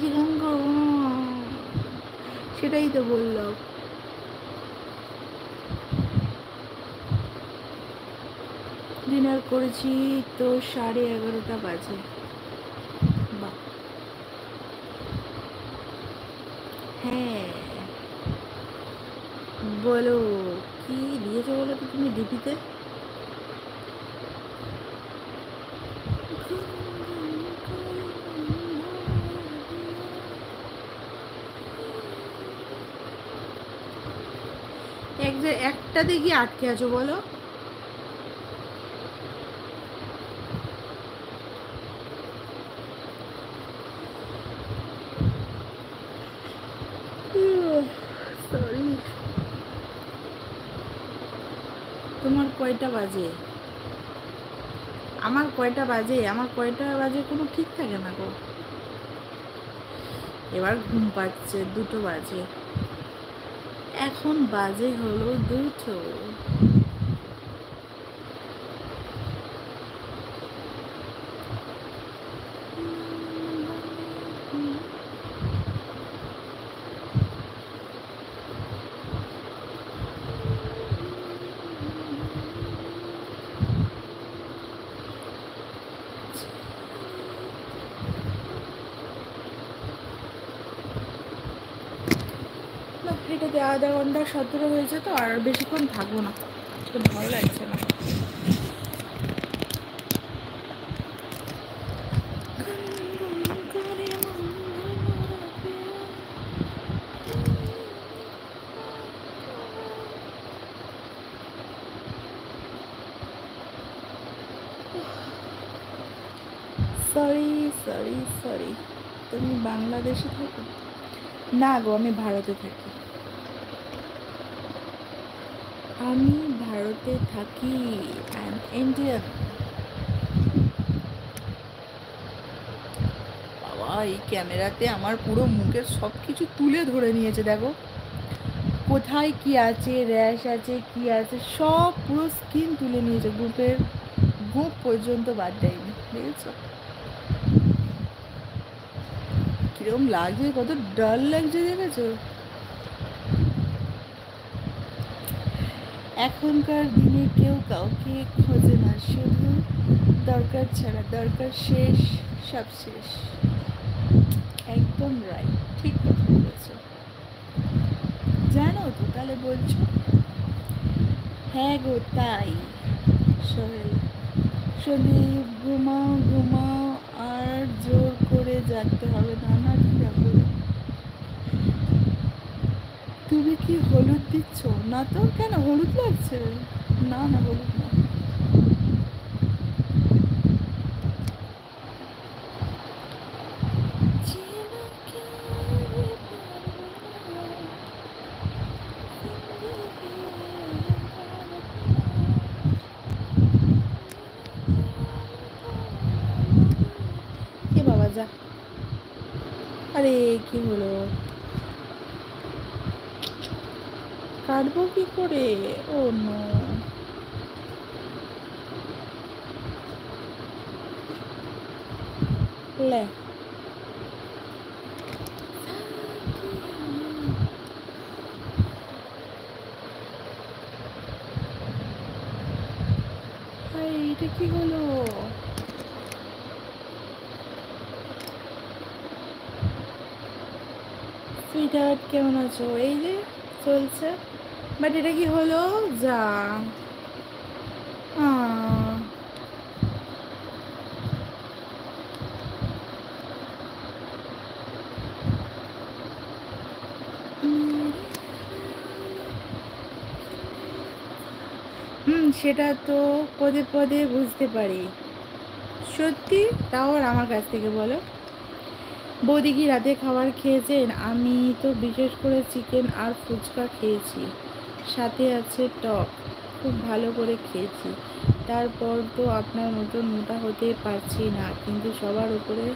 Chicken করবো, সেটাই তো বললাম। ডিনার করেছি তো 11:30 বাজে। বাহ, হ্যাঁ বলো, কি দিয়েছো বলো তো তুমি ডিপিতে? একটা দেখি আটকে আছো বলো। সরি। তোমার কয়টা বাজে? আমার কয়টা বাজে? আমার কয়টা বাজে কোনো ঠিক থাকে না গো। এবার ঘুম পাচ্ছে, 2টো বাজে। এখন বাজে হলো 2টো। এটাতে 1/2 ঘন্টা 17 হয়েছে, তো আর বেশিক্ষণ থাকবো না, তো ভালো লাগছে না। Sorry sorry sorry. তুমি বাংলাদেশে থাকো? না গো, আমি ভারতে থাকি। আমি ভারতে থাকি, আই এম ইন্ডিয়ান। বাবা, এই ক্যামেরাতে আমার পুরো মুখের সব কিছু তুলে ধরে নিয়েছে, দেখো কোথায় কি আছে, র্যাশ আছে, কি আছে, সব পুরো স্কিন তুলে নিয়েছে, গ্রুপের গ্রুপ পর্যন্ত বাদ দেয়নি, দেখেছো কিরম লাগছে, কত ডাল লাগছে, দেখেছো? এখনকার দিনে কেউ কাউকে খোঁজে না, শুধু দরকার ছাড়া, দরকার শেষ, সব শেষ। একদম রাইট, ঠিক কথা বলেছো। জানো তো, তাহলে বলছো? হ্যাঁ গো, তাই। সোহেল, সন্দীপ, ঘুমাও ঘুমাও, আর জোর করে জাগতে হবে না, না ঠিক আছে। তুমি কি হলুদ দিচ্ছ? না তো, কেন হলুদ লাগছে? না না, হলুদ না। এ বাবা যা, আরে কি হলো? কাটবো কি করে? ও নো। লে, এটা কি হলো? সুইটহার্ট কেমন আছো? এই যে চলছে, বাট এটা কি হলো? যা, সেটা তো পদে পদে বুঝতে পারি, সত্যি। তাও আর আমার কাছ থেকে বলো। বৌদি কি রাতে খাবার খেয়েছেন? আমি তো বিশেষ করে চিকেন আর ফুচকা খেয়েছি, সাথে আছে টক, খুব ভালো করে খেয়েছি। তারপর তো আপনার মতন মোটা হতে পারছি না, কিন্তু সবার উপরে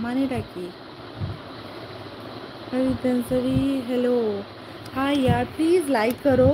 মানেটা কি? हेलो, हाँ यार प्लीज़ लाइक करो।